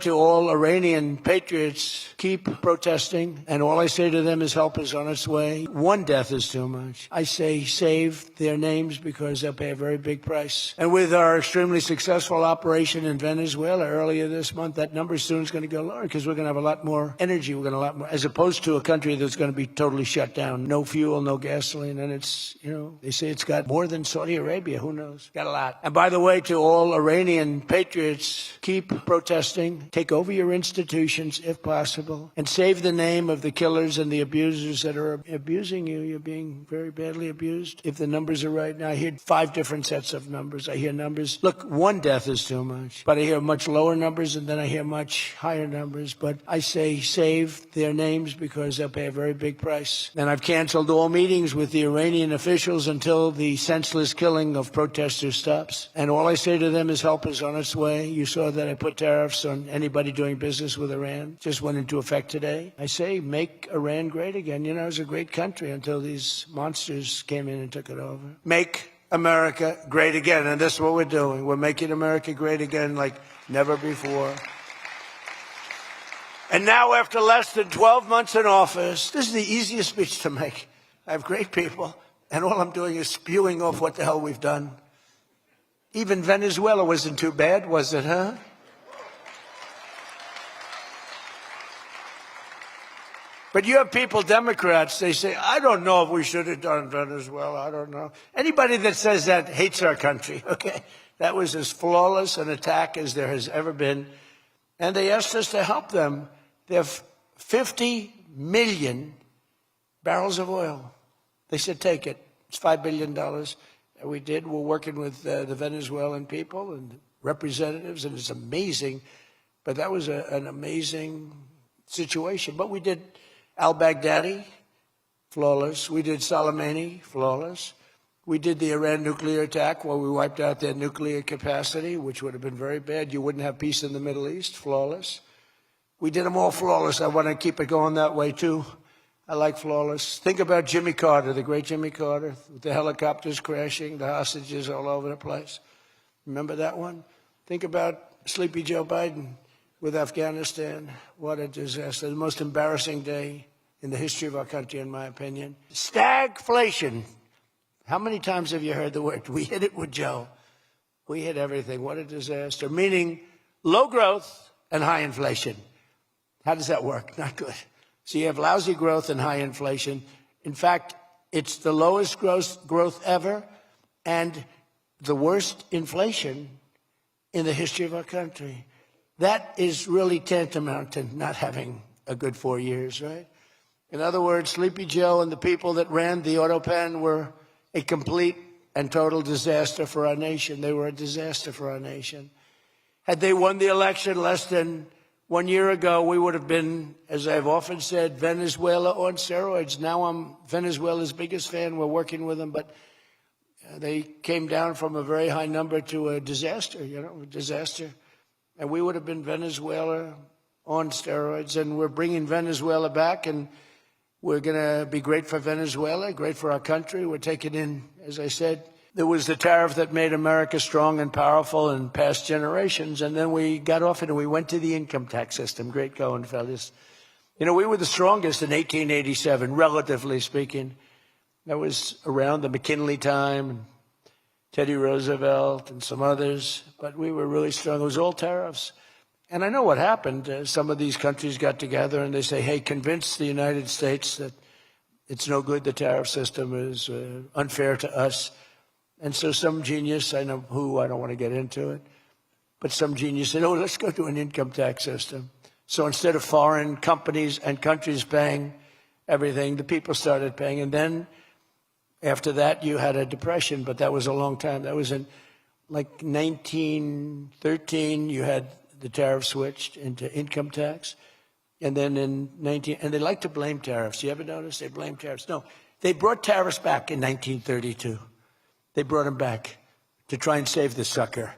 To all Iranian patriots, keep protesting, and all I say to them is help is on its way. One death is too much. I say save their names because they'll pay a very big price. And with our extremely successful operation in Venezuela earlier this month, that number soon is going to go lower because we're going to have a lot more energy. We're going to have a lot more, as opposed to a country that's going to be totally shut down. No fuel, no gasoline, and it's, they say it's got more than Saudi Arabia. Who knows? Got a lot. And by the way, to all Iranian patriots, keep protesting. Take over your institutions if possible and save the name of the killers and the abusers that are abusing you. You're being very badly abused. If the numbers are right now, I hear 5 different sets of numbers. I hear numbers. Look, one death is too much, but I hear much lower numbers and then I hear much higher numbers. But I say save their names because they'll pay a very big price. And I've canceled all meetings with the Iranian officials until the senseless killing of protesters stops. And all I say to them is help is on its way. You saw that I put tariffs on anybody doing business with Iran. Just went into effect today. I say make Iran great again. It was a great country until these monsters came in and took it over. Make America great again. And that's what we're doing. We're making America great again like never before. And now, after less than 12 months in office, this is the easiest speech to make. I have great people, and all I'm doing is spewing off what the hell we've done. Even Venezuela wasn't too bad, was it, huh? But you have people, Democrats, they say, I don't know if we should have done Venezuela. I don't know. Anybody that says that hates our country, okay? That was as flawless an attack as there has ever been. And they asked us to help them. They have 50 million barrels of oil. They said, take it. It's $5 billion. And we did. We're working with the Venezuelan people and representatives, and it's amazing. But that was an amazing situation. But we did al-Baghdadi, flawless. We did Soleimani, flawless. We did the Iran nuclear attack where we wiped out their nuclear capacity, which would have been very bad. You wouldn't have peace in the Middle East, flawless. We did them all flawless. I want to keep it going that way, too. I like flawless. Think about Jimmy Carter, the great Jimmy Carter, with the helicopters crashing, the hostages all over the place. Remember that one? Think about Sleepy Joe Biden with Afghanistan. What a disaster. The most embarrassing day in the history of our country, in my opinion. Stagflation. How many times have you heard the word? We hit it with Joe. We hit everything. What a disaster. Meaning low growth and high inflation. How does that work? Not good. So you have lousy growth and high inflation. In fact, it's the lowest growth ever and the worst inflation in the history of our country. That is really tantamount to not having a good 4 years, right? In other words, Sleepy Joe and the people that ran the auto pen were a complete and total disaster for our nation. They were a disaster for our nation. Had they won the election less than 1 year ago, we would have been, as I've often said, Venezuela on steroids. Now I'm Venezuela's biggest fan. We're working with them, but they came down from a very high number to a disaster, a disaster. And we would have been Venezuela on steroids, and we're bringing Venezuela back, and we're going to be great for Venezuela, great for our country. We're taking in, as I said, there was the tariff that made America strong and powerful in past generations, and then we got off it and we went to the income tax system. Great going, fellas. We were the strongest in 1887, relatively speaking. That was around the McKinley time, Teddy Roosevelt and some others, but we were really strong. It was all tariffs. And I know what happened. Some of these countries got together and they say, hey, convince the United States that it's no good, the tariff system is unfair to us. And so some genius, I know who, I don't want to get into it, but some genius said, let's go to an income tax system. So instead of foreign companies and countries paying everything, the people started paying. And then after that, you had a depression, but that was a long time. That was in like 1913, you had the tariff switched into income tax. And then in and they like to blame tariffs. You ever notice they blame tariffs? No, they brought tariffs back in 1932. They brought them back to try and save the sucker.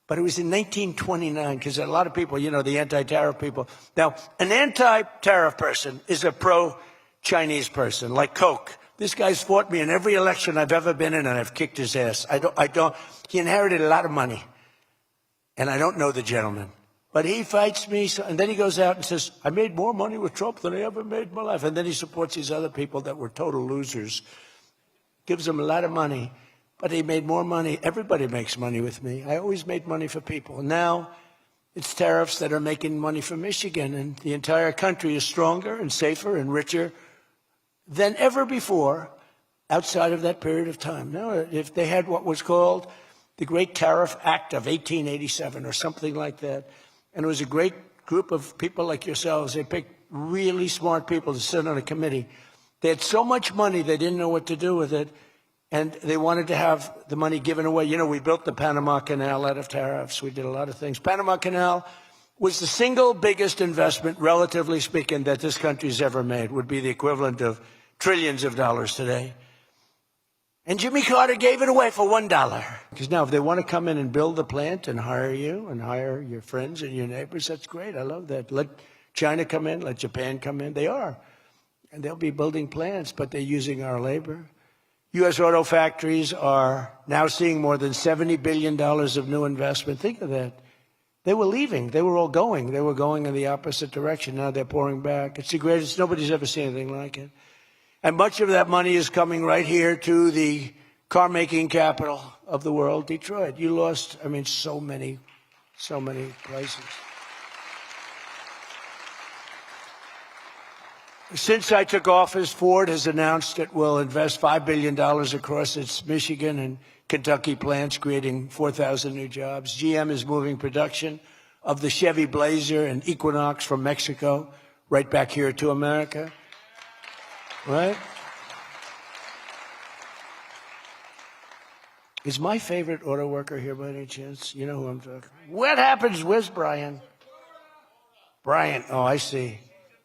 But it was in 1929, because a lot of people, the anti-tariff people. Now, an anti-tariff person is a pro-Chinese person, like Coke. This guy's fought me in every election I've ever been in, and I've kicked his ass. He inherited a lot of money. And I don't know the gentleman. But he fights me, and then he goes out and says, I made more money with Trump than I ever made in my life. And then he supports these other people that were total losers. Gives them a lot of money, but he made more money. Everybody makes money with me. I always made money for people. Now it's tariffs that are making money for Michigan, and the entire country is stronger and safer and richer than ever before outside of that period of time. Now, if they had what was called the Great Tariff Act of 1887 or something like that, and it was a great group of people like yourselves, they picked really smart people to sit on a committee. They had so much money, they didn't know what to do with it, and they wanted to have the money given away. You know, we built the Panama Canal out of tariffs. We did a lot of things. Panama Canal was the single biggest investment, relatively speaking, that this country's ever made. Would be the equivalent of trillions of dollars today. And Jimmy Carter gave it away for $1. Because now if they want to come in and build the plant and hire you and hire your friends and your neighbors, that's great. I love that. Let China come in, let Japan come in. They are. And they'll be building plants, but they're using our labor. U.S. auto factories are now seeing more than $70 billion of new investment. Think of that. They were leaving. They were all going. They were going in the opposite direction. Now they're pouring back. It's the greatest. Nobody's ever seen anything like it. And much of that money is coming right here to the car-making capital of the world, Detroit. You lost, so many places. Since I took office, Ford has announced it will invest $5 billion across its Michigan and Kentucky plants, creating 4,000 new jobs. GM is moving production of the Chevy Blazer and Equinox from Mexico right back here to America. Right? Is my favorite auto worker here by any chance? You know who I'm talking about. What happens? Where's Brian? Brian, oh, I see.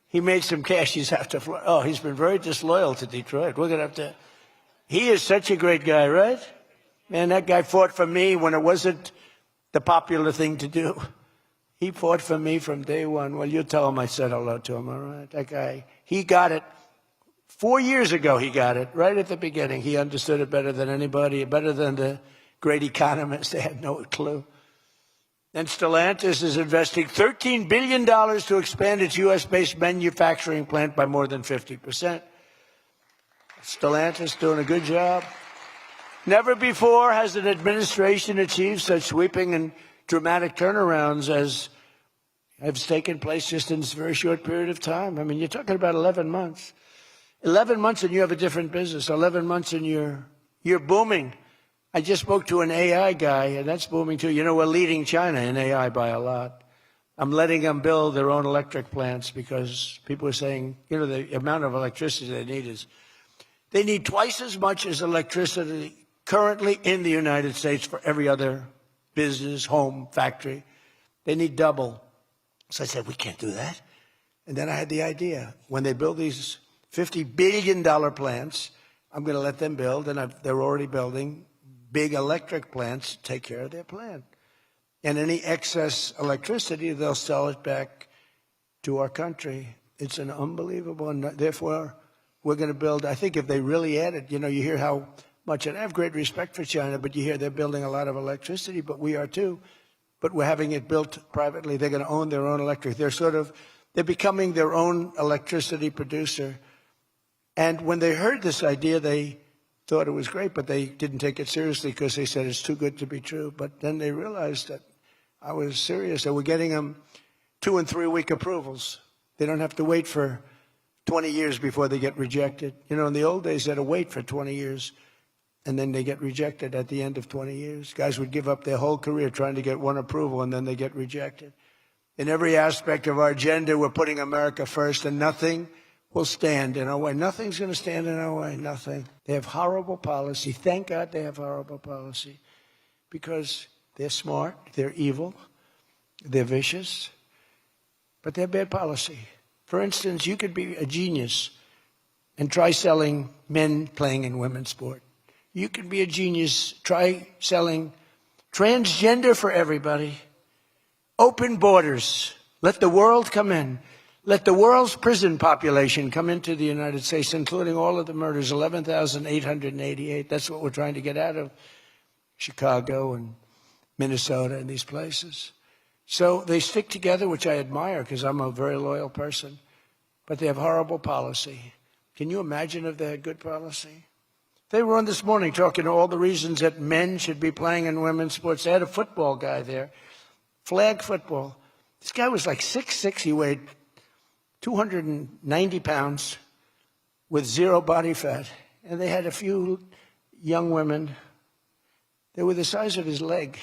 He made some cash. He's have to fly. Oh, he's been very disloyal to Detroit. We're going to have to. He is such a great guy, right? Man, that guy fought for me when it wasn't the popular thing to do. He fought for me from day one. Well, you tell him I said hello to him, all right? That guy, he got it. 4 years ago, he got it, right at the beginning. He understood it better than anybody, better than the great economists. They had no clue. And Stellantis is investing $13 billion to expand its U.S.-based manufacturing plant by more than 50%. Stellantis doing a good job. Never before has an administration achieved such sweeping and dramatic turnarounds as have taken place just in this very short period of time. You're talking about 11 months. 11 months and you have a different business. 11 months and you're booming. I just spoke to an AI guy, and that's booming too. You know, we're leading China in AI by a lot. I'm letting them build their own electric plants because people are saying, the amount of electricity they need twice as much as electricity currently in the United States for every other business, home, factory. They need double. So I said, we can't do that. And then I had the idea. When they build these $50 billion plants, I'm going to let them build, and they're already building big electric plants to take care of their plant. And any excess electricity, they'll sell it back to our country. It's an unbelievable, and therefore we're going to build, I think if they really added, you hear how much, and I have great respect for China, but you hear they're building a lot of electricity, but we are too. But we're having it built privately. They're going to own their own electric. They're becoming their own electricity producer. And when they heard this idea, they thought it was great, but they didn't take it seriously because they said it's too good to be true. But then they realized that I was serious. They were getting them 2- and 3-week approvals. They don't have to wait for 20 years before they get rejected. In the old days, they had to wait for 20 years, and then they get rejected at the end of 20 years. Guys would give up their whole career trying to get one approval, and then they get rejected. In every aspect of our agenda, we're putting America first, and nothing will stand in our way. Nothing's going to stand in our way. Nothing. They have horrible policy. Thank God they have horrible policy because they're smart, they're evil, they're vicious, but they're bad policy. For instance, you could be a genius and try selling men playing in women's sport. You could be a genius, try selling transgender for everybody, open borders, let the world come in. Let the world's prison population come into the United States, including all of the murders, 11,888. That's what we're trying to get out of Chicago and Minnesota and these places. So they stick together, which I admire because I'm a very loyal person, but they have horrible policy. Can you imagine if they had good policy? They were on this morning talking all the reasons that men should be playing in women's sports. They had a football guy there, flag football. This guy was like 6'6". He weighed 290 pounds with zero body fat. And they had a few young women. They were the size of his leg.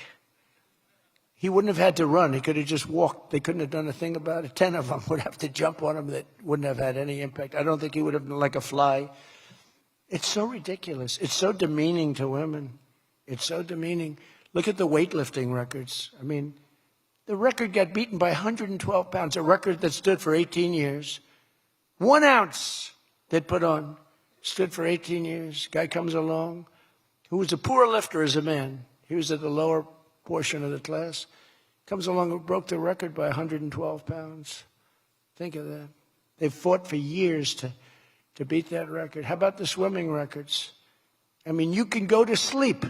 He wouldn't have had to run. He could have just walked. They couldn't have done a thing about it. 10 of them would have to jump on him. That wouldn't have had any impact. I don't think he would have been like a fly. It's so ridiculous. It's so demeaning to women. It's so demeaning. Look at the weightlifting records. I mean, the record got beaten by 112 pounds, a record that stood for 18 years. 1 ounce they'd put on, stood for 18 years. Guy comes along, who was a poor lifter as a man. He was at the lower portion of the class. Comes along and broke the record by 112 pounds. Think of that. They've fought for years to beat that record. How about the swimming records? I mean, you can go to sleep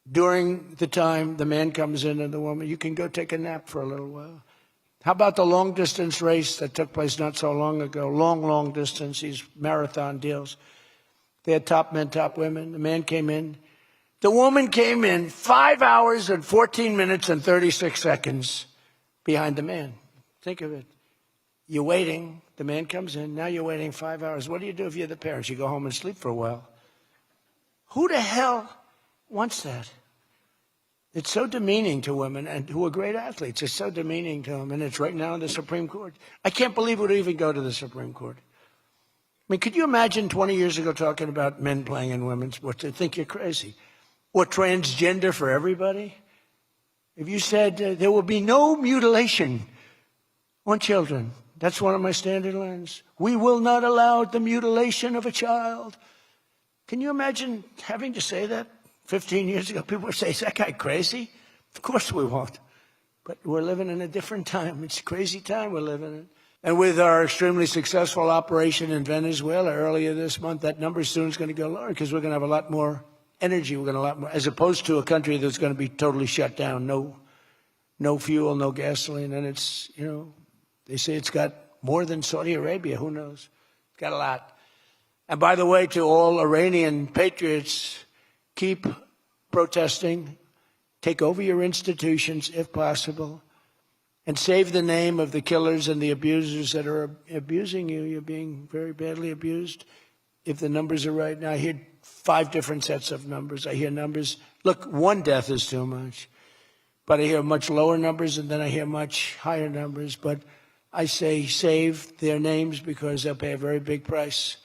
during the time the man comes in and the woman. You can go take a nap for a little while. How about the long-distance race that took place not so long ago? Long distance, these marathon deals. They had top men, top women. The man came in. The woman came in 5 hours and 14 minutes and 36 seconds behind the man. Think of it. You're waiting. The man comes in. Now you're waiting 5 hours. What do you do if you're the parents? You go home and sleep for a while. Who the hell wants that? It's so demeaning to women and who are great athletes. It's so demeaning to them, and it's right now in the Supreme Court. I can't believe it would even go to the Supreme Court. I mean, could you imagine 20 years ago talking about men playing in women's sports? They'd think you're crazy. Or transgender for everybody? If you said there will be no mutilation on children, that's one of my standard lines. We will not allow the mutilation of a child. Can you imagine having to say that? 15 years ago, people would say, is that guy crazy? Of course we won't. But we're living in a different time. It's a crazy time we're living in. And with our extremely successful operation in Venezuela earlier this month, that number soon is going to go lower because we're going to have a lot more energy. We're going to have a lot more, as opposed to a country that's going to be totally shut down. No fuel, no gasoline. And it's, you know, they say it's got more than Saudi Arabia. Who knows? It's got a lot. And by the way, to all Iranian patriots, keep protesting, take over your institutions if possible, and save the name of the killers and the abusers that are abusing you. You're being very badly abused. If the numbers are right now, I hear 5 different sets of numbers. I hear numbers, look, 1 death is too much. But I hear much lower numbers, and then I hear much higher numbers. But I say save their names because they'll pay a very big price.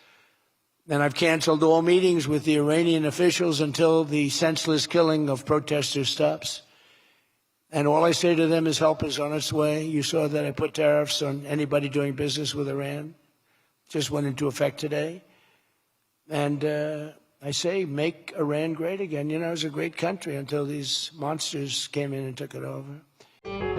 And I've canceled all meetings with the Iranian officials until the senseless killing of protesters stops. And all I say to them is help is on its way. You saw that I put tariffs on anybody doing business with Iran. Just went into effect today. And I say make Iran great again. You know, it was a great country until these monsters came in and took it over.